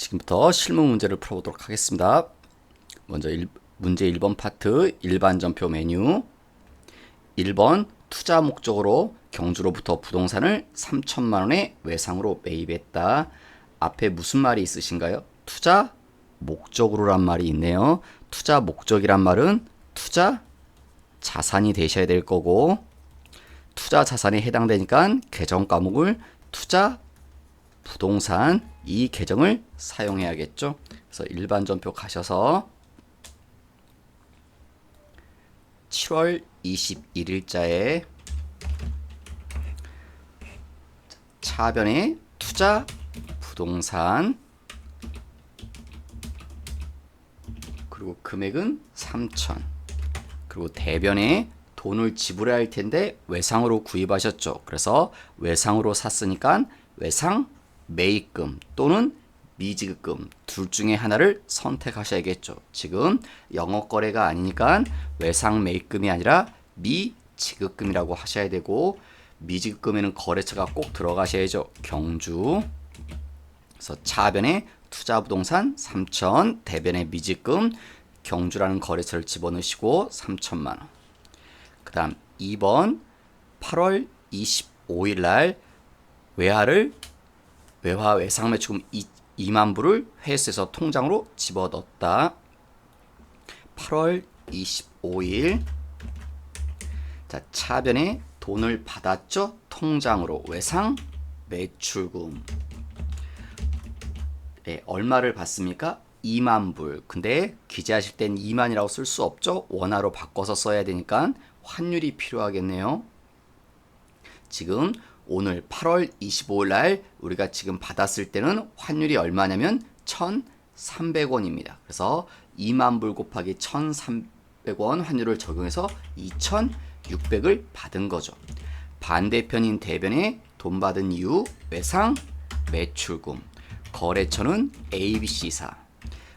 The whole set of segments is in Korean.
지금부터 실무 문제를 풀어보도록 하겠습니다. 먼저 문제 1번 파트 일반 전표 메뉴. 1번 투자 목적으로 경주로부터 부동산을 3천만 원의 외상으로 매입했다. 앞에 무슨 말이 있으신가요? 투자 목적으로란 말이 있네요. 투자 목적이란 말은 투자 자산이 되셔야 될 거고, 투자 자산에 해당되니까 계정 과목을 투자 부동산 이 계정을 사용해야겠죠. 그래서 일반 전표 가셔서 7월 21일자에 차변에 투자 부동산 그리고 금액은 3천, 그리고 대변에 돈을 지불해야 할 텐데 외상으로 구입하셨죠. 그래서 외상으로 샀으니까 외상 매입금 또는 미지급금 둘 중에 하나를 선택하셔야겠죠. 지금 영업거래가 아니니까 외상 매입금이 아니라 미지급금이라고 하셔야 되고, 미지급금에는 거래처가 꼭 들어가셔야죠. 경주. 그래서 차변에 투자부동산 3천, 대변에 미지급금, 경주라는 거래처를 집어넣으시고 3천만 원. 그 다음 2번 8월 25일 날 외화 외상 매출금 2만 불을 회수해서 통장으로 집어넣었다. 8월 25일. 자, 차변에 돈을 받았죠. 통장으로 외상 매출금. 네, 얼마를 받습니까? 2만 불. 근데 기재하실 땐 2만이라고 쓸 수 없죠. 원화로 바꿔서 써야 되니까 환율이 필요하겠네요. 지금 오늘 8월 25일 날 우리가 지금 받았을 때는 환율이 얼마냐면 1,300원입니다. 그래서 2만 불 곱하기 1,300원 환율을 적용해서 2,600을 받은 거죠. 반대편인 대변에 돈 받은 이유 외상 매출금. 거래처는 ABC사.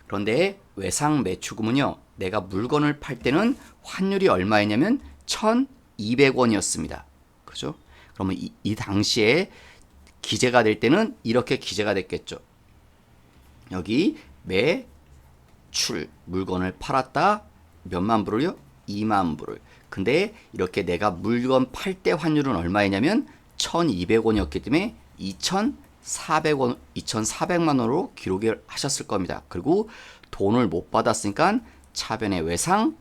그런데 외상 매출금은요, 내가 물건을 팔 때는 환율이 얼마였냐면 1,200원이었습니다. 그죠? 그러면 이 당시에 기재가 될 때는 이렇게 기재가 됐겠죠. 여기 매출, 물건을 팔았다. 몇만 불을요? 2만 불을. 근데 이렇게 내가 물건 팔 때 환율은 얼마였냐면 1,200원이었기 때문에 2,400원, 2,400만 원으로 기록을 하셨을 겁니다. 그리고 돈을 못 받았으니까 차변의 외상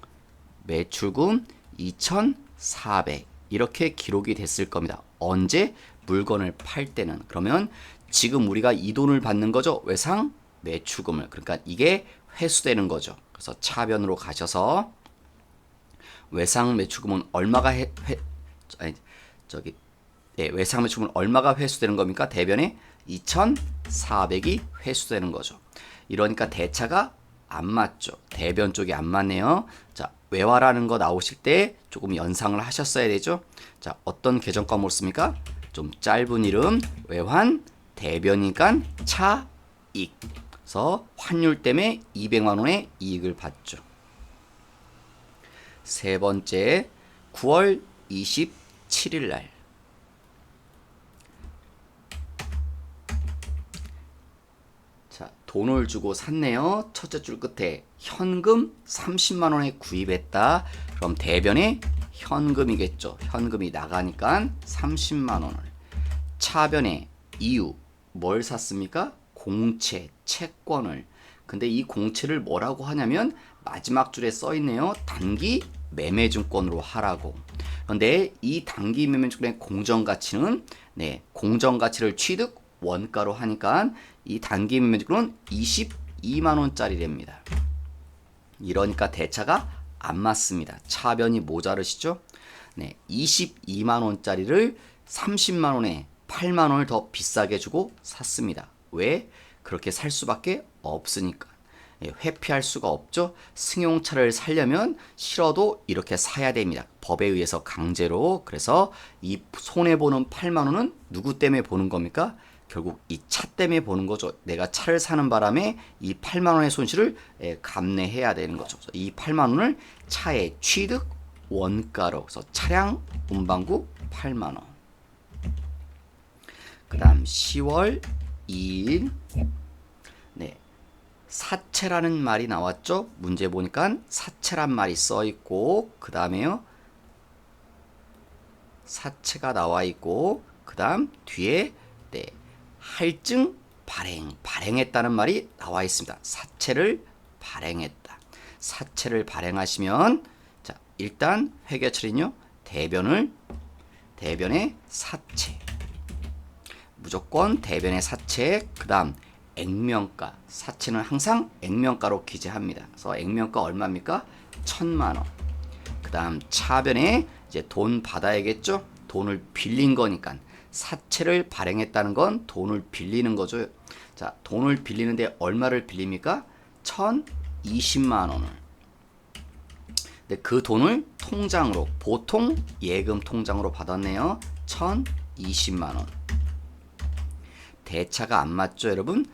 매출금 2,400 이렇게 기록이 됐을 겁니다. 언제? 물건을 팔 때는. 그러면 지금 우리가 이 돈을 받는 거죠. 외상 매출금을. 그러니까 이게 회수되는 거죠. 그래서 차변으로 가셔서 외상 매출금은 얼마가 외상 매출금은 얼마가 회수되는 겁니까? 대변에 2,400이 회수되는 거죠. 이러니까 대차가 안 맞죠. 대변 쪽이 안 맞네요. 자, 외화라는 거 나오실 때 조금 연상을 하셨어야 되죠. 자, 어떤 계정 과목을 씁니까? 좀 짧은 이름 외환, 대변이니까 차익. 그래서 환율 때문에 200만 원의 이익을 받죠. 세 번째 9월 27일 날 돈을 주고 샀네요. 첫째 줄 끝에 현금 30만 원에 구입했다. 그럼 대변에 현금이겠죠. 현금이 나가니까 30만 원을. 차변에 이유 뭘 샀습니까? 공채, 채권을. 근데 이 공채를 뭐라고 하냐면 마지막 줄에 써 있네요. 단기 매매증권으로 하라고. 그런데 이 단기 매매증권의 공정가치는 공정가치를 취득 원가로 하니까 이 단기 매매증권은 22만 원짜리랍니다. 이러니까 대차가 안 맞습니다. 차변이 모자르시죠? 22만 원짜리를 30만 원에 8만 원을 더 비싸게 주고 샀습니다. 왜? 그렇게 살 수밖에 없으니까. 회피할 수가 없죠. 승용차를 살려면 싫어도 이렇게 사야 됩니다. 법에 의해서 강제로. 그래서 이 손해보는 8만 원은 누구 때문에 보는 겁니까? 결국 이 차 때문에 보는 거죠. 내가 차를 사는 바람에 이 8만 원의 손실을 감내해야 되는 거죠. 이 8만 원을 차의 취득 원가로. 그래서 차량 운반구 8만 원. 그 다음 10월 2일 네, 사채라는 말이 나왔죠. 문제 보니까 사채란 말이 써 있고 그 다음에요 사채가 나와 있고 그 다음 뒤에 네, 할증 발행했다는 말이 나와 있습니다. 사채를 발행했다. 사채를 발행하시면 자 일단 회계 처리는요 대변의 사채 무조건 대변의 사채 그 다음 액면가 사채는 항상 액면가로 기재합니다. 그래서 액면가 얼마입니까? 1,000만 원. 그 다음 차변에 이제 돈 받아야겠죠? 돈을 빌린 거니까 사채를 발행했다는 건 돈을 빌리는 거죠. 자, 돈을 빌리는데 얼마를 빌립니까? 1,020만 원을. 근데 그 돈을 통장으로 보통 예금 통장으로 받았네요. 1,020만 원. 대차가 안 맞죠, 여러분?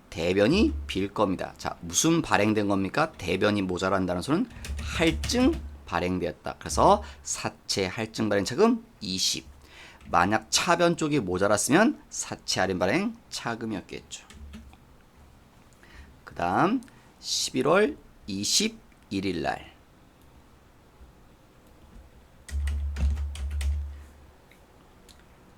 대변이 빌 겁니다. 자, 무슨 발행된 겁니까? 대변이 모자란다는 소는 할증 발행되었다. 그래서 사채 할증 발행 차금 20. 만약 차변 쪽이 모자랐으면 사채 할인 발행 차금이었겠죠. 그 다음 11월 21일 날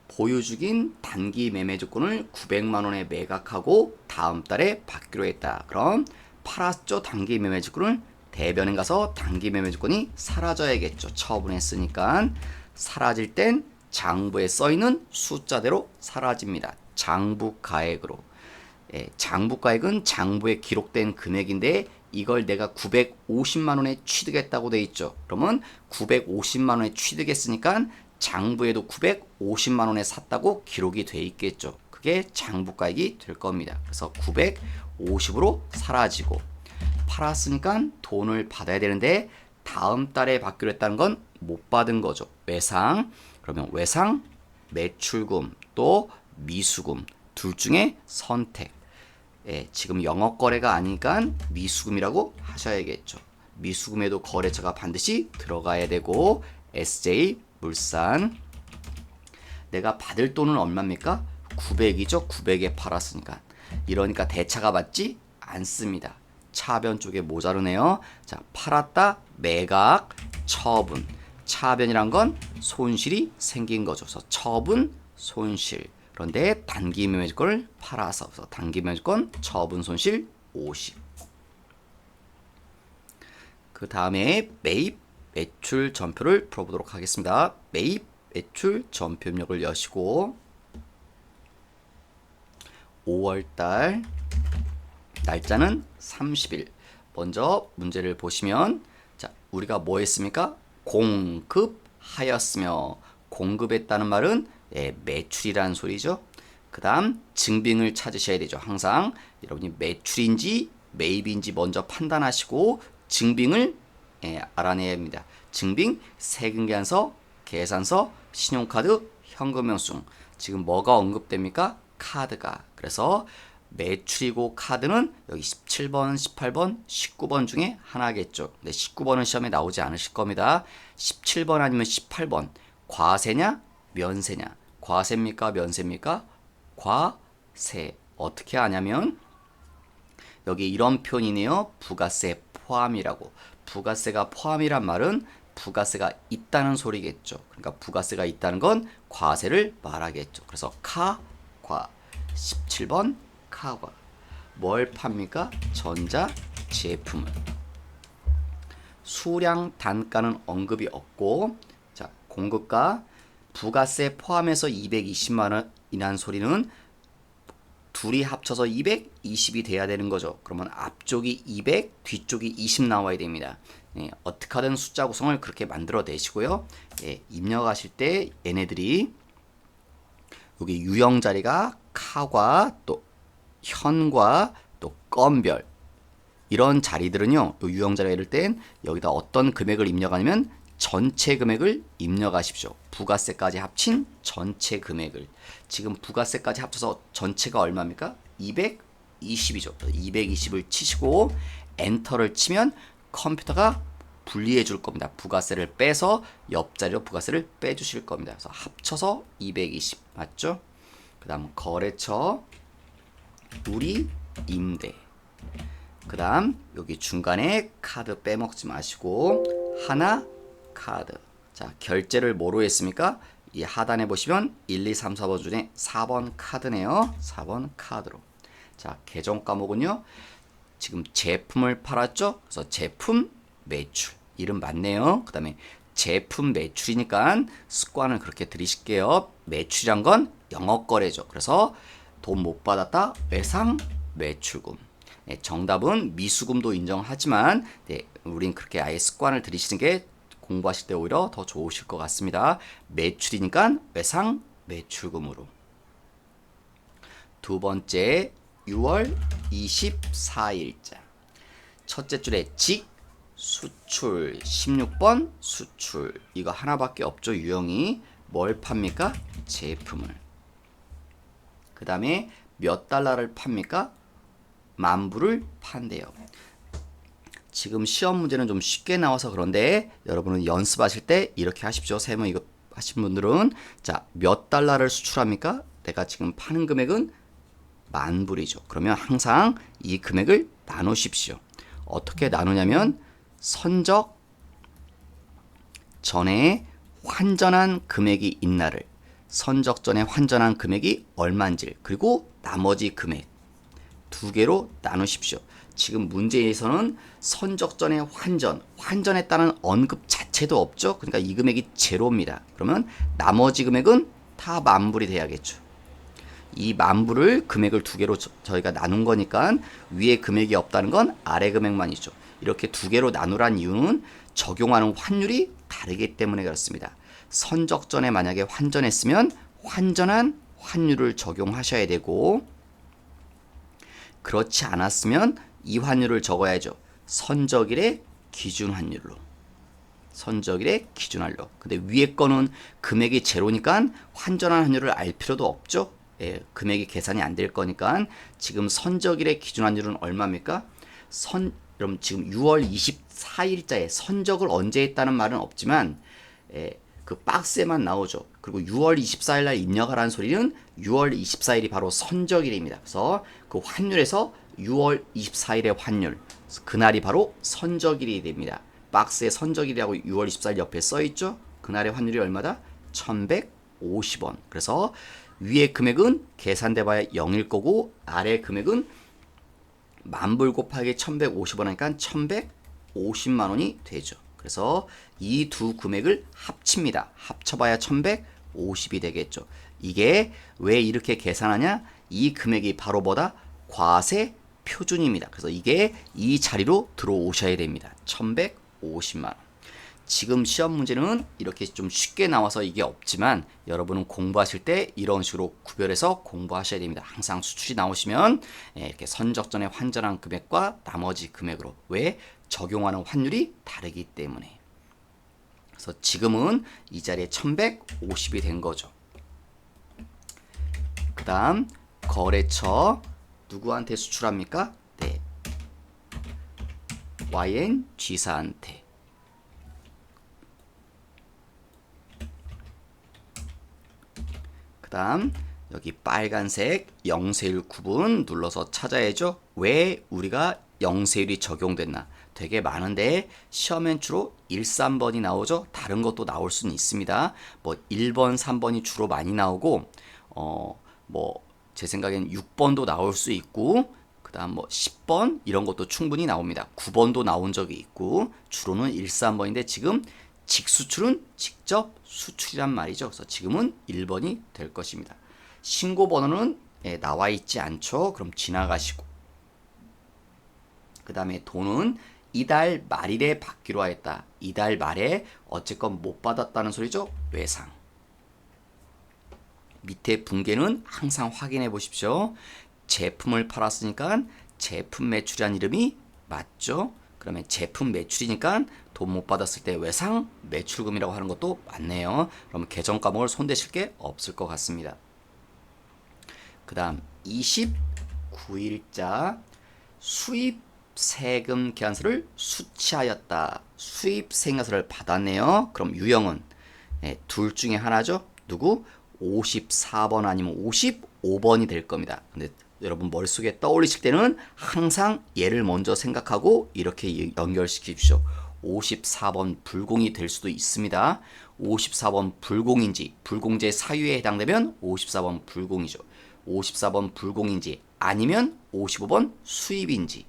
보유 중인 단기 매매 주권을 900만 원에 매각하고 다음 달에 받기로 했다. 그럼 팔았죠. 단기 매매 주권을 대변인 가서 단기 매매 주권이 사라져야겠죠. 처분했으니까 사라질 땐 장부에 써있는 숫자대로 사라집니다. 장부가액으로. 예, 장부가액은 장부에 기록된 금액인데 이걸 내가 950만 원에 취득했다고 돼 있죠. 그러면 950만 원에 취득했으니까 장부에도 950만 원에 샀다고 기록이 돼 있겠죠. 그게 장부가액이 될 겁니다. 그래서 950으로 사라지고 팔았으니까 돈을 받아야 되는데 다음 달에 받기로 했다는 건 못 받은 거죠. 외상. 그러면 외상, 매출금, 또 미수금 둘 중에 선택. 예, 지금 영업거래가 아니니까 미수금이라고 하셔야겠죠. 미수금에도 거래처가 반드시 들어가야 되고 SJ 물산 내가 받을 돈은 얼마입니까? 900이죠. 900에 팔았으니까. 이러니까 대차가 맞지 않습니다. 차변 쪽에 모자르네요. 자, 팔았다 매각 처분. 차변이란 건 손실이 생긴 거죠. 그래서 처분 손실. 그런데 단기 매매주권을 팔아서 그래서 단기 매매주권 처분 손실 50. 그 다음에 매입 매출 전표를 풀어보도록 하겠습니다. 매입 매출 전표 입력을 여시고 5월달 날짜는 30일. 먼저 문제를 보시면 자 우리가 뭐 했습니까? 공급하였으며 공급했다는 말은 매출이라는 소리죠. 그 다음 증빙을 찾으셔야 되죠. 항상 여러분이 매출인지 매입인지 먼저 판단하시고 증빙을 알아내야 합니다. 증빙, 세금계산서, 계산서, 신용카드, 현금영수증. 지금 뭐가 언급됩니까? 카드가. 그래서 매출이고 카드는 여기 17번, 18번, 19번 중에 하나겠죠. 근데 19번은 시험에 나오지 않으실 겁니다. 17번 아니면 18번. 과세냐? 면세냐? 과세입니까? 면세입니까? 과세. 어떻게 하냐면 여기 이런 표현이네요. 부가세 포함이라고. 부가세가 포함이란 말은 부가세가 있다는 소리겠죠. 그러니까 부가세가 있다는 건 과세를 말하겠죠. 그래서 과 17번 카과. 뭘 팝니까? 전자 제품을. 수량 단가는 언급이 없고 자 공급가 부가세 포함해서 220만 원이란 소리는 둘이 합쳐서 220이 돼야 되는 거죠. 그러면 앞쪽이 200, 뒤쪽이 20 나와야 됩니다. 어떻게 하든 숫자 구성을 그렇게 만들어 내시고요. 입력하실 때 얘네들이 여기 유형 자리가 카과 또 현과 또 건별 이런 자리들은요. 유형 자리가 이럴 땐 여기다 어떤 금액을 입력하냐면 전체 금액을 입력하십시오. 부가세까지 합친 전체 금액을. 지금 부가세까지 합쳐서 전체가 얼마입니까? 220이죠. 220을 치시고 엔터를 치면 컴퓨터가 분리해 줄 겁니다. 부가세를 빼서 옆자리로 부가세를 빼주실 겁니다. 그래서 합쳐서 220 맞죠? 그 다음 거래처 우리 임대. 그 다음 여기 중간에 카드 빼먹지 마시고 하나 카드. 자, 결제를 뭐로 했습니까? 이 하단에 보시면 1, 2, 3, 4번 중에 4번 카드네요. 4번 카드로. 자, 계정 과목은요. 지금 제품을 팔았죠? 그래서 제품 매출. 이름 맞네요. 그 다음에 제품 매출이니까 습관을 그렇게 들이실게요. 매출이란 건 영업거래죠. 그래서 돈 못 받았다. 외상 매출금. 네, 정답은 미수금도 인정하지만 네, 우린 그렇게 아예 습관을 들이시는 게 공부하실 때 오히려 더 좋으실 것 같습니다. 매출이니까 외상 매출금으로. 두 번째 6월 24일자. 첫째 줄에 직 수출 16번 수출. 이거 하나밖에 없죠. 유형이 뭘 팝니까? 제품을. 그 다음에 몇 달러를 팝니까? 만불을 판대요. 지금 시험 문제는 좀 쉽게 나와서 그런데 여러분은 연습하실 때 이렇게 하십시오. 세모 이거 하신 분들은 자, 몇 달러를 수출합니까? 내가 지금 파는 금액은 만불이죠. 그러면 항상 이 금액을 나누십시오. 어떻게 나누냐면 선적 전에 환전한 금액이 있나를 선적 전에 환전한 금액이 얼마인지 그리고 나머지 금액 두 개로 나누십시오. 지금 문제에서는 선적 전에 환전했다는 언급 자체도 없죠. 그러니까 이 금액이 제로입니다. 그러면 나머지 금액은 다 만불이 돼야겠죠. 이 만불을 금액을 두 개로 저희가 나눈 거니까 위에 금액이 없다는 건 아래 금액만이죠. 이렇게 두 개로 나누란 이유는 적용하는 환율이 다르기 때문에 그렇습니다. 선적 전에 만약에 환전했으면 환전한 환율을 적용하셔야 되고 그렇지 않았으면 이 환율을 적어야죠. 선적일의 기준 환율로. 선적일의 기준 환율로. 근데 위에 거는 금액이 제로니까 환전한 환율을 알 필요도 없죠. 예, 금액이 계산이 안 될 거니까 지금 선적일의 기준 환율은 얼마입니까? 그럼 지금 6월 24일자에 선적을 언제 했다는 말은 없지만 그 박스에만 나오죠. 그리고 6월 24일 날 입력하라는 소리는 6월 24일이 바로 선적일입니다. 그래서 그 환율에서 6월 24일의 환율, 그날이 바로 선적일이 됩니다. 박스에 선적일이라고 6월 24일 옆에 써있죠. 그날의 환율이 얼마다? 1150원. 그래서 위의 금액은 계산돼 봐야 0일 거고 아래 금액은 만불 곱하기 1150원 하니까 1150만 원이 되죠. 그래서 이 두 금액을 합칩니다. 합쳐봐야 1150이 되겠죠. 이게 왜 이렇게 계산하냐? 이 금액이 바로 뭐다? 과세 표준입니다. 그래서 이게 이 자리로 들어오셔야 됩니다. 1150만 원. 지금 시험 문제는 이렇게 좀 쉽게 나와서 이게 없지만 여러분은 공부하실 때 이런 식으로 구별해서 공부하셔야 됩니다. 항상 수출이 나오시면 이렇게 선적전에 환전한 금액과 나머지 금액으로 왜 적용하는 환율이 다르기 때문에. 그래서 지금은 이 자리에 1150이 된 거죠. 그 다음 거래처 누구한테 수출합니까? 네, YNG사한테. 그 다음 여기 빨간색 영세율 구분 눌러서 찾아야죠. 왜 우리가 영세율이 적용됐나? 되게 많은데 시험엔 주로 1, 3번이 나오죠. 다른 것도 나올 수는 있습니다. 뭐 1번, 3번이 주로 많이 나오고 뭐 제 생각엔 6번도 나올 수 있고 그 다음 뭐 10번 이런 것도 충분히 나옵니다. 9번도 나온 적이 있고 주로는 1, 3번인데 지금 직수출은 직접 수출이란 말이죠. 그래서 지금은 1번이 될 것입니다. 신고 번호는 나와 있지 않죠. 그럼 지나가시고 그 다음에 돈은 이달 말일에 받기로 하였다. 이달 말에 어쨌건 못 받았다는 소리죠. 외상. 밑에 분계는 항상 확인해 보십시오. 제품을 팔았으니까 제품 매출이란 이름이 맞죠? 그러면 제품 매출이니까 돈 못 받았을 때 외상 매출금이라고 하는 것도 맞네요. 그러면 계정 과목을 손대실 게 없을 것 같습니다. 그 다음 29일자 수입 세금 계산서를 수취하였다. 수입 세금서를 받았네요. 그럼 유형은 둘 중에 하나죠. 누구? 54번 아니면 55번이 될 겁니다. 근데 여러분 머릿속에 떠올리실 때는 항상 얘를 먼저 생각하고 이렇게 연결시키십시오. 54번 불공이 될 수도 있습니다. 54번 불공인지 불공제 사유에 해당되면 54번 불공이죠. 54번 불공인지 아니면 55번 수입인지.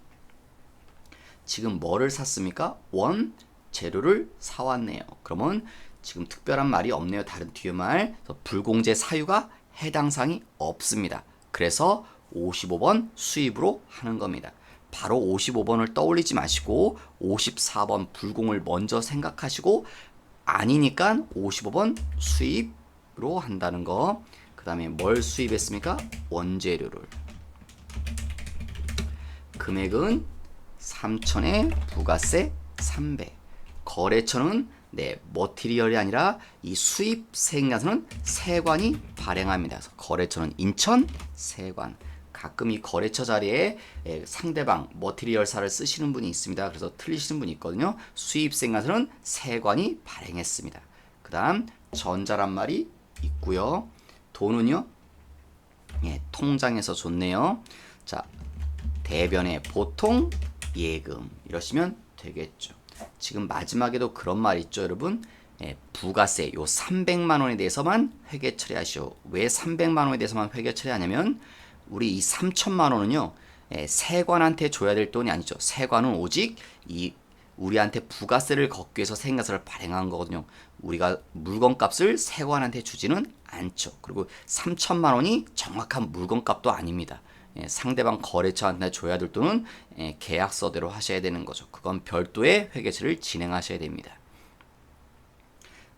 지금 뭐를 샀습니까? 원 재료를 사왔네요. 그러면 지금 특별한 말이 없네요. 다른 뒤에 말. 불공제 사유가 해당 사항이 없습니다. 그래서 55번 수입으로 하는 겁니다. 바로 55번을 떠올리지 마시고 54번 불공을 먼저 생각하시고 아니니까 55번 수입으로 한다는 거. 그 다음에 뭘 수입했습니까? 원재료를. 금액은 3,000에 부가세 300. 거래처는 머티리얼이 아니라 이 수입 세액량서는 세관이 발행합니다. 그래서 거래처는 인천 세관. 가끔 이 거래처 자리에 상대방 머티리얼사를 쓰시는 분이 있습니다. 그래서 틀리시는 분이 있거든요. 수입 세액량서는 세관이 발행했습니다. 그 다음 전자란 말이 있고요. 돈은요. 통장에서 줬네요. 자, 대변에 보통 예금 이러시면 되겠죠. 지금 마지막에도 그런 말 있죠, 여러분. 부가세 요 300만 원에 대해서만 회계 처리하시오. 왜 300만 원에 대해서만 회계 처리하냐면 우리 이 3천만 원은요. 세관한테 줘야 될 돈이 아니죠. 세관은 오직 이 우리한테 부가세를 걷기 위해서 세액과세를 발행한 거거든요. 우리가 물건값을 세관한테 주지는 않죠. 그리고 3천만 원이 정확한 물건값도 아닙니다. 상대방 거래처한테 줘야 될 돈은 계약서대로 하셔야 되는 거죠. 그건 별도의 회계처리를 진행하셔야 됩니다.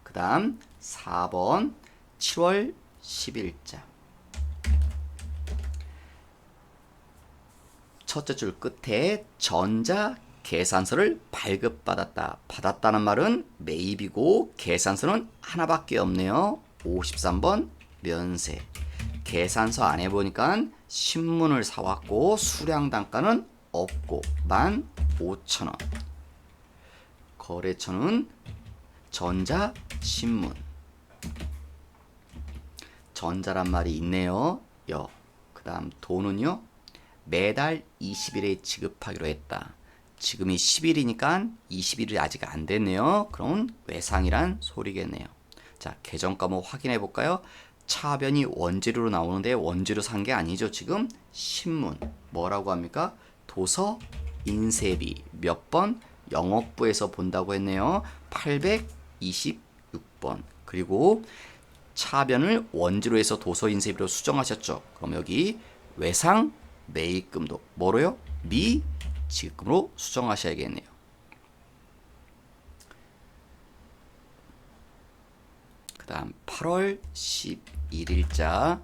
그 다음 4번 7월 10일자. 첫째 줄 끝에 전자 계산서를 발급받았다. 받았다는 말은 매입이고 계산서는 하나밖에 없네요. 53번 면세. 계산서 안에 보니까 신문을 사왔고 수량 단가는 없고 15,000원. 거래처는 전자신문. 전자란 말이 있네요. 그 다음 돈은요. 매달 20일에 지급하기로 했다. 지금이 10일이니까 20일이 아직 안 됐네요. 그럼 외상이란 소리겠네요. 자, 계정 과목 확인해 볼까요? 차변이 원재료로 나오는데 원재료 산 게 아니죠. 지금 신문 뭐라고 합니까? 도서 인쇄비 몇 번? 영업부에서 본다고 했네요. 826번. 그리고 차변을 원재료에서 도서 인쇄비로 수정하셨죠. 그럼 여기 외상 매입금도 뭐로요? 미지급금으로 수정하셔야겠네요. 그 다음 8월 11일자.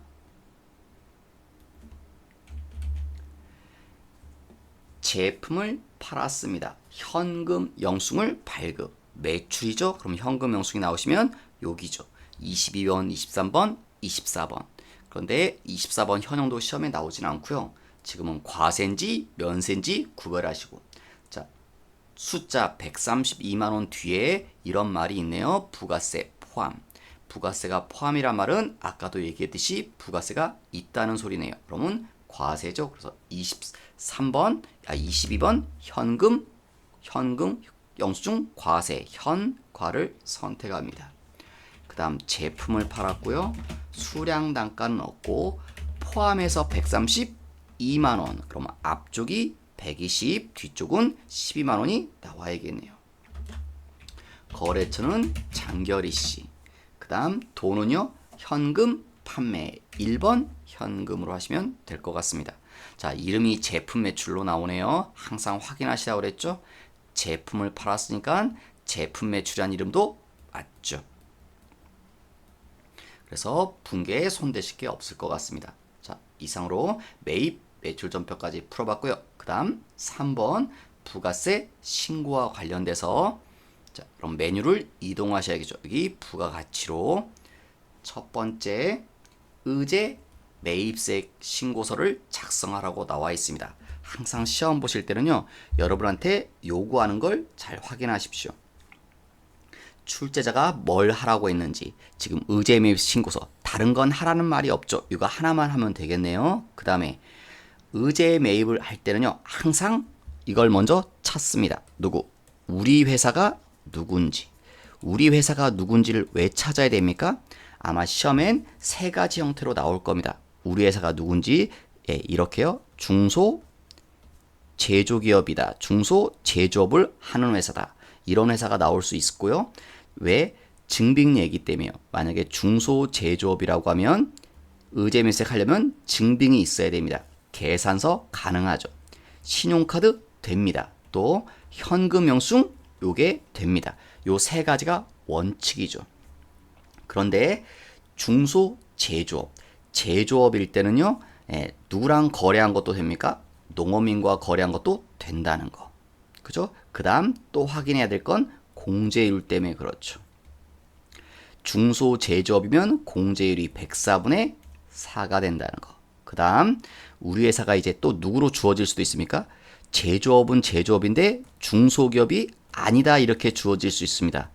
제품을 팔았습니다. 현금 영수증을 발급. 매출이죠. 그럼 현금 영수증이 나오시면 여기죠. 22번, 23번, 24번. 그런데 24번 현형도 시험에 나오진 않고요. 지금은 과세인지 면세인지 구별하시고. 자, 숫자 132만 원 뒤에 이런 말이 있네요. 부가세 포함. 부가세가 포함이란 말은 아까도 얘기했듯이 부가세가 있다는 소리네요. 그러면 과세죠. 그래서 23번, 22번 현금 영수증 과세 현과를 선택합니다. 그 다음 제품을 팔았고요. 수량 단가는 없고 포함해서 132만원. 그럼 앞쪽이 120, 뒤쪽은 12만원이 나와야겠네요. 거래처는 장결이씨. 그 다음 돈은요. 현금 판매 1번 현금으로 하시면 될 것 같습니다. 자, 이름이 제품 매출로 나오네요. 항상 확인하시라고 그랬죠. 제품을 팔았으니까 제품 매출이란 이름도 맞죠. 그래서 분계에 손대실 게 없을 것 같습니다. 자, 이상으로 매입 매출 전표까지 풀어봤고요. 그 다음 3번 부가세 신고와 관련돼서 자, 그럼 메뉴를 이동하셔야겠죠. 여기 부가가치로 첫 번째 의제 매입세 신고서를 작성하라고 나와 있습니다. 항상 시험 보실 때는요. 여러분한테 요구하는 걸 잘 확인하십시오. 출제자가 뭘 하라고 했는지 지금 의제 매입 신고서 다른 건 하라는 말이 없죠. 이거 하나만 하면 되겠네요. 그 다음에 의제 매입을 할 때는요, 항상 이걸 먼저 찾습니다. 누구? 우리 회사가 누군지. 우리 회사가 누군지를 왜 찾아야 됩니까? 아마 시험엔 세 가지 형태로 나올 겁니다. 우리 회사가 누군지, 예, 이렇게요. 중소 제조기업이다. 중소 제조업을 하는 회사다. 이런 회사가 나올 수 있고요. 왜? 증빙례이기 때문에요. 만약에 중소 제조업이라고 하면 의제매입 하려면 증빙이 있어야 됩니다. 계산서 가능하죠. 신용카드 됩니다. 또 현금 영수증 요게 됩니다. 요 세 가지가 원칙이죠. 그런데 중소 제조업, 제조업일 때는요, 예, 누구랑 거래한 것도 됩니까? 농어민과 거래한 것도 된다는 거. 그죠? 그 다음 또 확인해야 될 건 공제율 때문에 그렇죠. 중소 제조업이면 공제율이 104분의 4가 된다는 거. 그 다음 우리 회사가 이제 또 누구로 주어질 수도 있습니까? 제조업은 제조업인데 중소기업이 아니다 이렇게 주어질 수 있습니다.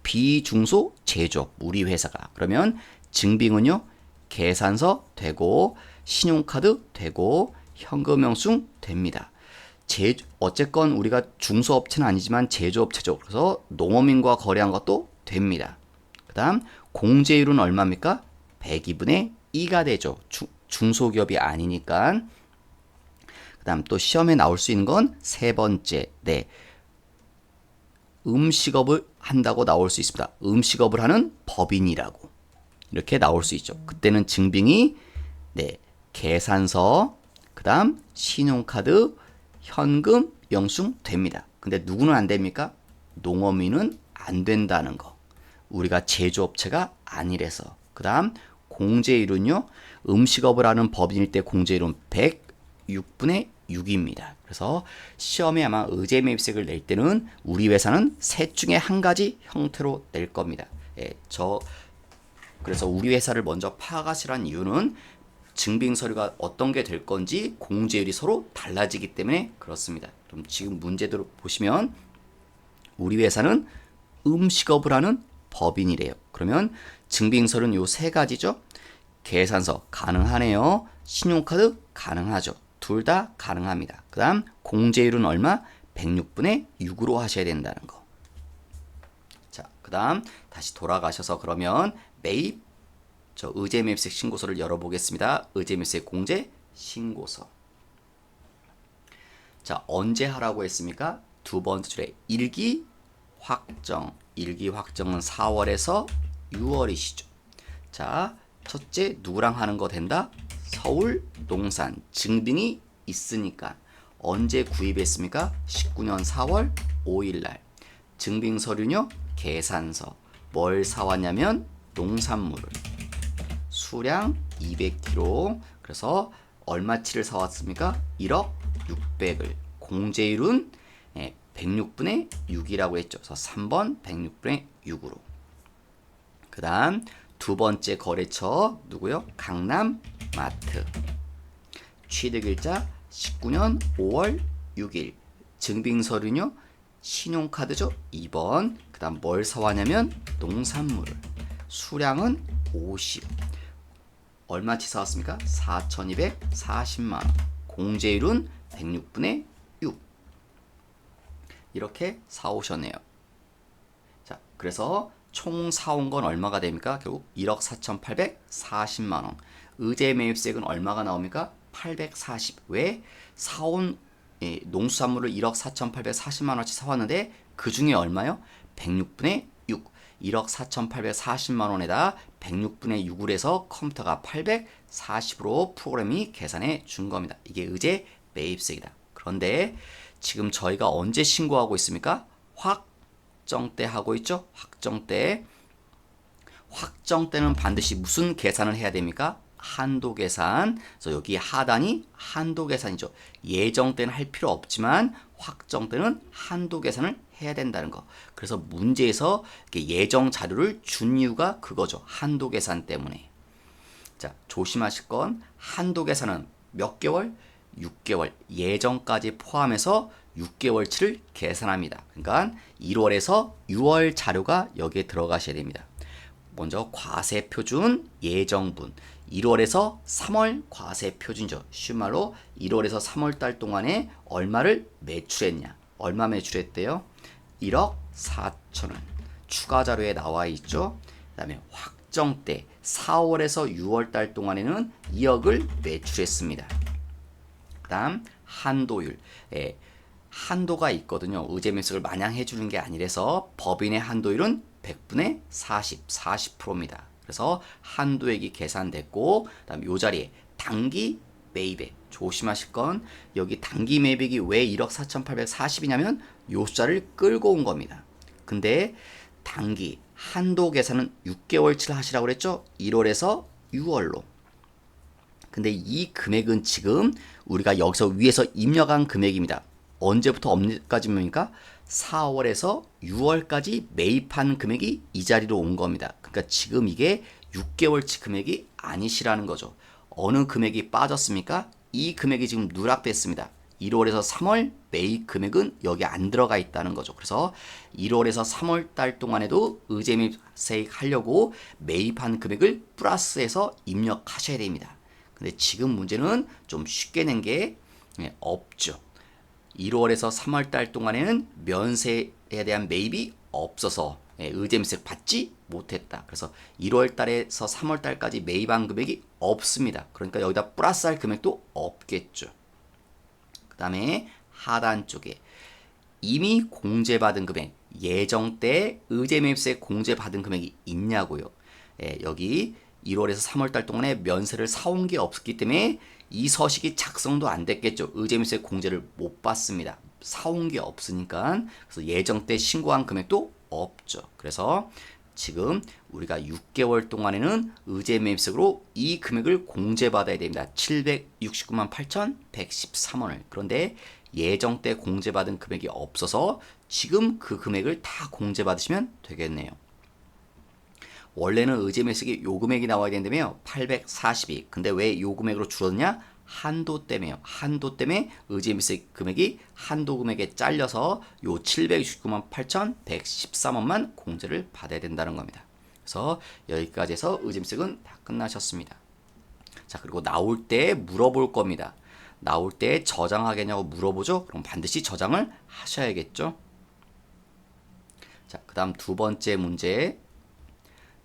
비중소 제조업 우리 회사가. 그러면 증빙은요. 계산서 되고 신용카드 되고 현금 영수증 됩니다. 어쨌건 우리가 중소업체는 아니지만 제조업체죠. 그래서 농어민과 거래한 것도 됩니다. 그 다음 공제율은 얼마입니까? 102분의 2가 되죠. 중소기업이 아니니까. 그 다음 또 시험에 나올 수 있는 건 세 번째. 네. 음식업을 한다고 나올 수 있습니다. 음식업을 하는 법인이라고. 이렇게 나올 수 있죠. 그때는 증빙이 네. 계산서, 그 다음 신용카드, 현금, 영수증 됩니다. 근데 누구는 안 됩니까? 농어민은 안 된다는 거. 우리가 제조업체가 아니래서. 그 다음 공제율은요. 음식업을 하는 법인일 때 공제율은 106분의 6입니다. 그래서 시험에 아마 의제매입세를 낼 때는 우리 회사는 셋 중에 한 가지 형태로 낼 겁니다. 예, 그래서 우리 회사를 먼저 파악하시라는 이유는 증빙 서류가 어떤 게 될 건지 공제율이 서로 달라지기 때문에 그렇습니다. 그럼 지금 문제대로 보시면 우리 회사는 음식업을 하는 법인이래요. 그러면 증빙 서류는 요 세 가지죠. 계산서 가능하네요. 신용카드 가능하죠. 둘 다 가능합니다. 그 다음 공제율은 얼마? 106분의 6으로 하셔야 된다는 거. 자, 그 다음 다시 돌아가셔서 그러면 매입 의제매입세 신고서를 열어보겠습니다. 의제매입세 공제 신고서. 자, 언제 하라고 했습니까? 두 번째 줄에 일기 확정. 일기 확정은 4월에서 6월이시죠. 자, 첫째 누구랑 하는 거 된다? 서울 농산 증빙이 있으니까. 언제 구입했습니까? 19년 4월 5일날. 증빙 서류는요. 계산서. 뭘 사왔냐면 농산물을. 수량 200kg. 그래서 얼마치를 사왔습니까? 1억 600을. 공제율은 106분의 6이라고 했죠. 그래서 3번 106분의 6으로. 그 다음 두 번째 거래처 누구요? 강남마트. 취득일자 19년 5월 6일. 증빙서류는요. 신용카드죠. 2번. 그 다음 뭘 사왔냐면 농산물을. 수량은 50. 얼마치 사왔습니까? 4,240만원. 공제율은 106분의 6. 이렇게 사오셨네요. 자, 그래서 총 사온 건 얼마가 됩니까? 결국 1억 4,840만원. 의제매입세액은 얼마가 나옵니까? 840. 왜? 사온 농수산물을 1억 4,840만원치 사왔는데 그 중에 얼마요? 106분의 6. 1억 4,840만원에다 106분의 6을 해서 컴퓨터가 840으로 프로그램이 계산해 준 겁니다. 이게 의제매입세이다. 그런데 지금 저희가 언제 신고하고 있습니까? 확정 때 하고 있죠? 확정 때. 확정 때는 반드시 무슨 계산을 해야 됩니까? 한도 계산. 그래서 여기 하단이 한도 계산이죠. 예정 때는 할 필요 없지만 확정 때는 한도 계산을 해야 된다는 거. 그래서 문제에서 예정 자료를 준 이유가 그거죠. 한도 계산 때문에. 자, 조심하실 건 한도 계산은 몇 개월? 6개월. 예정까지 포함해서 6개월치를 계산합니다. 그러니까 1월에서 6월 자료가 여기에 들어가셔야 됩니다. 먼저 과세표준 예정분. 1월에서 3월 과세 표준이죠. 쉬운 말로 1월에서 3월 달 동안에 얼마를 매출했냐. 얼마 매출했대요? 1억 4천원. 추가 자료에 나와 있죠. 그 다음에 확정때 4월에서 6월 달 동안에는 2억을 매출했습니다. 그 다음 한도율. 한도가 있거든요. 의제매수를 마냥 해주는 게 아니라서 법인의 한도율은 100분의 40, 40%입니다. 그래서 한도액이 계산됐고, 그다음 요 자리에 단기 매입액 조심하실 건 여기 단기 매입액이 왜 1억 4,840이냐면 요 숫자를 끌고 온 겁니다. 근데 단기 한도 계산은 6개월치를 하시라고 그랬죠? 1월에서 6월로. 근데 이 금액은 지금 우리가 여기서 위에서 입력한 금액입니다. 언제부터 언제까지입니까? 4월에서 6월까지 매입한 금액이 이 자리로 온 겁니다. 그러니까 지금 이게 6개월치 금액이 아니시라는 거죠. 어느 금액이 빠졌습니까? 이 금액이 지금 누락됐습니다. 1월에서 3월 매입 금액은 여기 안 들어가 있다는 거죠. 그래서 1월에서 3월 달 동안에도 의제매입 하려고 매입한 금액을 플러스해서 입력하셔야 됩니다. 근데 지금 문제는 좀 쉽게 낸 게 없죠. 1월에서 3월 달 동안에는 면세에 대한 매입이 없어서 의제매입 받지 못했다. 그래서 1월 달에서 3월 달까지 매입한 금액이 없습니다. 그러니까 여기다 플러스할 금액도 없겠죠. 그 다음에 하단 쪽에 이미 공제받은 금액, 예정 때 의제매입세 공제받은 금액이 있냐고요. 여기 1월에서 3월 달 동안에 면세를 사온 게 없기 때문에 이 서식이 작성도 안 됐겠죠. 의제매입세 공제를 못 받습니다. 사온 게 없으니까. 그래서 예정 때 신고한 금액도 없죠. 그래서 지금 우리가 6개월 동안에는 의제매입세로 이 금액을 공제받아야 됩니다. 769만 8,113원을. 그런데 예정 때 공제받은 금액이 없어서 지금 그 금액을 다 공제받으시면 되겠네요. 원래는 의제매입세액이 요 금액이 나와야 되는데요. 842. 근데 왜 요 금액으로 줄었냐? 한도 때문에요. 한도 때문에 의제매입세 금액이 한도 금액에 잘려서 요 769만 8,113원만 공제를 받아야 된다는 겁니다. 그래서 여기까지 해서 의제매입세는 다 끝나셨습니다. 자, 그리고 나올 때 물어볼 겁니다. 나올 때 저장하겠냐고 물어보죠? 그럼 반드시 저장을 하셔야겠죠? 자, 그 다음 두 번째 문제.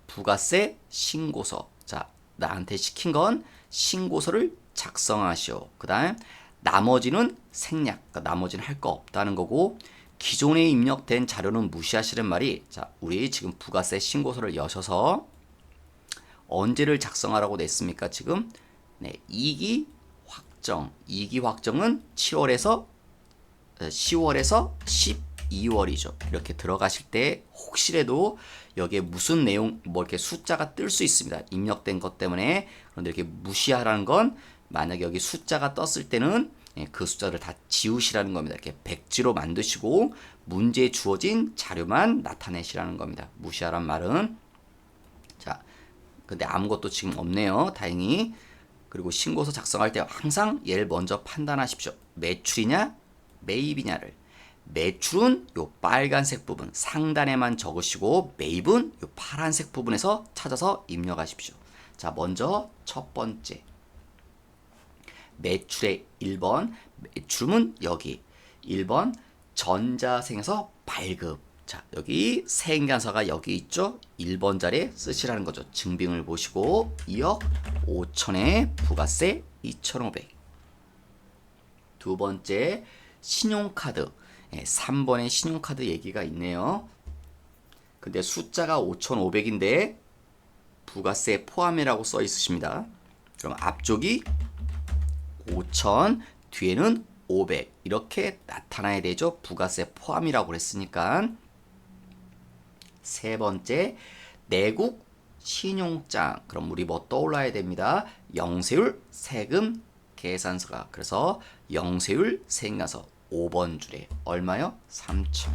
부가세 신고서. 자, 나한테 시킨 건 신고서를 작성하시오. 그 다음 나머지는 생략. 그러니까 나머지는 할 거 없다는 거고, 기존에 입력된 자료는 무시하시는 말이, 자, 우리 지금 부가세 신고서를 여셔서 언제를 작성하라고 냈습니까? 지금 네, 2기 확정. 2기 확정은 10월에서 12월이죠. 이렇게 들어가실 때 혹시라도 여기에 무슨 내용, 뭐 이렇게 숫자가 뜰 수 있습니다. 입력된 것 때문에. 그런데 이렇게 무시하라는 건 만약에 여기 숫자가 떴을 때는 그 숫자를 다 지우시라는 겁니다. 이렇게 백지로 만드시고 문제에 주어진 자료만 나타내시라는 겁니다. 무시하란 말은. 자, 근데 아무것도 지금 없네요. 다행히. 그리고 신고서 작성할 때 항상 얘를 먼저 판단하십시오. 매출이냐, 매입이냐를. 매출은 요 빨간색 부분 상단에만 적으시고 매입은 요 파란색 부분에서 찾아서 입력하십시오. 자, 먼저 첫 번째 매출의 1번 매출은 여기 1번 전자생에서 발급. 자, 여기 세인간서가 여기 있죠. 1번 자리에 쓰시라는 거죠. 증빙을 보시고 2억 5천에 부가세 2,500. 두 번째 신용카드. 3번에 신용카드 얘기가 있네요. 근데 숫자가 5,500인데 부가세 포함이라고 써 있으십니다. 그럼 앞쪽이 5,000, 뒤에는 500 이렇게 나타나야 되죠. 부가세 포함이라고 그랬으니까. 세 번째 내국 신용장. 그럼 우리 뭐 떠올라야 됩니다. 영세율 세금 계산서가. 그래서 영세율 세금계산서 5번 줄에 얼마요? 3,000.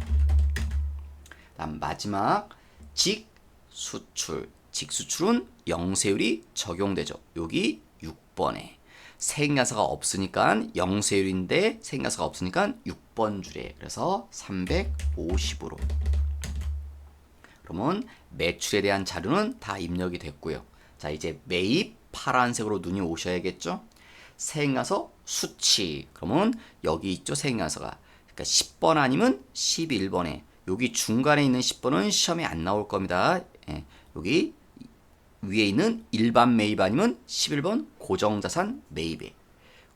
다음 마지막 직수출. 직수출은 영세율이 적용되죠. 여기 6번에 세금계산서가 없으니까 영세율인데 세금계산서가 없으니까 6번 줄에. 그래서 350으로. 그러면 매출에 대한 자료는 다 입력이 됐고요. 자, 이제 매입, 파란색으로 눈이 오셔야겠죠? 세액나서 수치. 그러면 여기 있죠, 세액나서가. 그러니까 10번 아니면 11번에. 여기 중간에 있는 10번은 시험에 안 나올 겁니다. 예, 여기 위에 있는 일반 매입 아니면 11번 고정자산 매입에.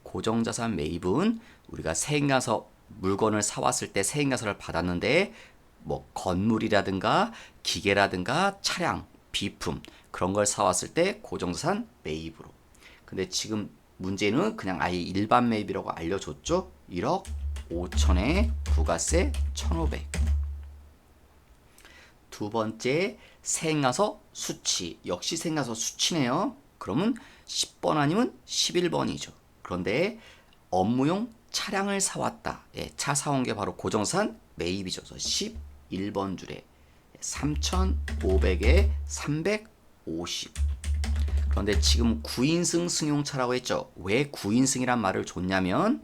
고정자산 매입은 우리가 세액나서 물건을 사왔을 때 세액나서를 받았는데 뭐 건물이라든가 기계라든가 차량, 비품 그런 걸 사왔을 때 고정자산 매입으로. 근데 지금 문제는 그냥 아예 일반 매입이라고 알려줬죠. 1억 5천에 부가세 1,500. 두 번째 세액나서 수치. 역시 세액나서 수치네요. 그러면 10번 아니면 11번이죠. 그런데 업무용 차량을 사왔다. 예, 차 사온 게 바로 고정산 매입이죠. 그래서 11번 줄에 3,500에 350. 그런데 지금 9인승 승용차라고 했죠. 왜 9인승이란 말을 줬냐면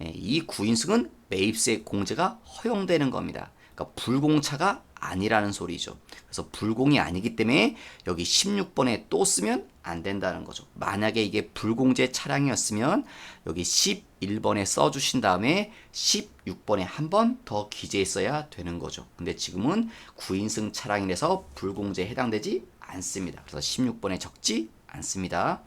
이 9인승은 매입세 공제가 허용되는 겁니다. 그러니까 불공차가 아니라는 소리죠. 그래서 불공이 아니기 때문에 여기 16번에 또 쓰면 안 된다는 거죠. 만약에 이게 불공제 차량이었으면 여기 11번에 써주신 다음에 16번에 한 번 더 기재했어야 되는 거죠. 근데 지금은 9인승 차량이라서 불공제에 해당되지 않습니다. 그래서 16번에 적지 않습니다.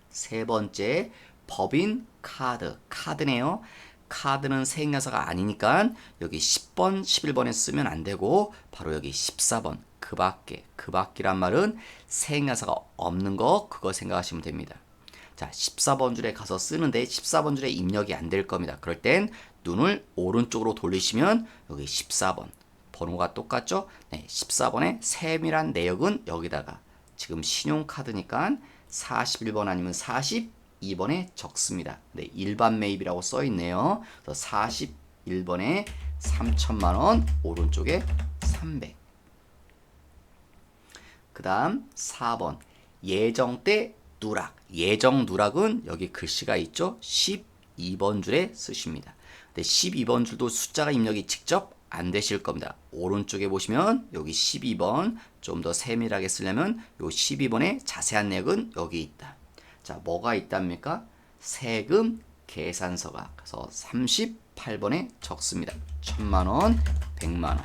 세 번째, 법인 카드. 카드네요. 카드는 세액나서가 아니니까 여기 10번, 11번에 쓰면 안 되고 바로 여기 14번 그 밖에. 그 밖이란 말은 세액나서가 없는 거 그거 생각하시면 됩니다. 자, 14번 줄에 가서 쓰는데 14번 줄에 입력이 안 될 겁니다. 그럴 땐 눈을 오른쪽으로 돌리시면 여기 14번 번호가 똑같죠? 네, 14번의 세밀한 내역은 여기다가 지금 신용카드니까 41번 아니면 42번에 적습니다. 네, 일반 매입이라고 써 있네요. 그래서 41번에 3천만 원, 오른쪽에 300. 그 다음 4번 예정 때 누락. 예정 누락은 여기 글씨가 있죠. 12번 줄에 쓰십니다. 근데 12번 줄도 숫자가 입력이 직접 안 되실 겁니다. 오른쪽에 보시면 여기 12번 좀 더 세밀하게 쓰려면 요 12번의 자세한 내역은 여기 있다. 자, 뭐가 있답니까? 세금 계산서가. 그래서 38번에 적습니다. 1,000만 원, 100만 원.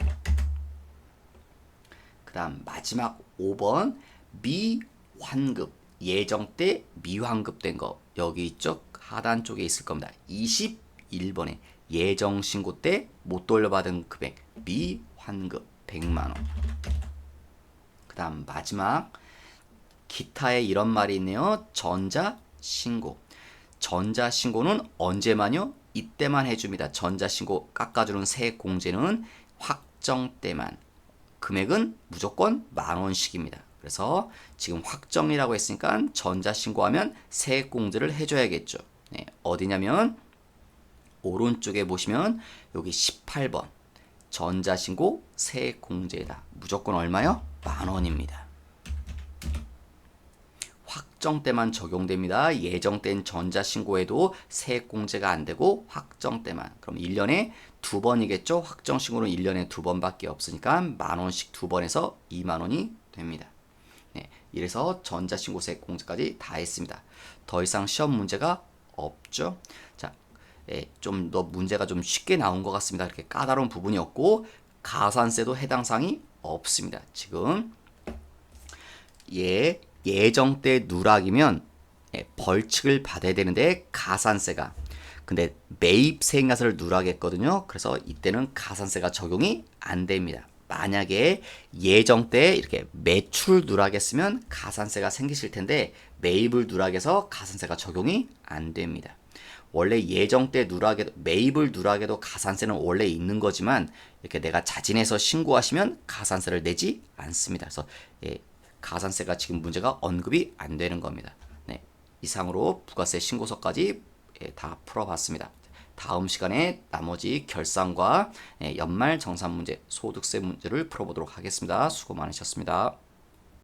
그 다음 마지막 5번 미환급. 예정 때 미환급된 거 여기 있죠? 하단 쪽에 있을 겁니다. 21번에 예정 신고 때 못 돌려받은 금액 미환급 100만 원. 그 다음 마지막 기타에 이런 말이 있네요. 전자신고. 전자신고는 언제만요? 이때만 해줍니다. 전자신고 깎아주는 세액공제는 확정 때만. 금액은 무조건 10,000원씩입니다. 그래서 지금 확정이라고 했으니까 전자신고하면 세액공제를 해줘야겠죠. 네, 어디냐면 오른쪽에 보시면 여기 18번 전자신고 세액공제다. 무조건 얼마요? 10,000원입니다. 확정 때만 적용됩니다. 예정 땐 전자신고에도 세액공제가 안 되고 확정 때만. 그럼 1년에 2번이겠죠? 확정신고는 1년에 2번밖에 없으니까 10,000원씩 2번에서 20,000원이 됩니다. 네, 이래서 전자신고 세액공제까지 다 했습니다. 더 이상 시험 문제가 없죠? 자, 좀 더 문제가 좀 쉽게 나온 것 같습니다. 이렇게 까다로운 부분이 없고 가산세도 해당 사항이 없습니다. 지금 예정 때 누락이면 벌칙을 받아야 되는데 가산세가 근데 매입 세액나서를 누락했거든요. 그래서 이때는 가산세가 적용이 안 됩니다. 만약에 예정 때 이렇게 매출 누락했으면 가산세가 생기실 텐데 매입을 누락해서 가산세가 적용이 안 됩니다. 원래 예정 때 누락해도 매입을 누락해도 가산세는 원래 있는 거지만 이렇게 내가 자진해서 신고하시면 가산세를 내지 않습니다. 그래서 가산세가 지금 문제가 언급이 안 되는 겁니다. 네, 이상으로 부가세 신고서까지 다 풀어봤습니다. 다음 시간에 나머지 결산과 연말 정산 문제, 소득세 문제를 풀어보도록 하겠습니다. 수고 많으셨습니다.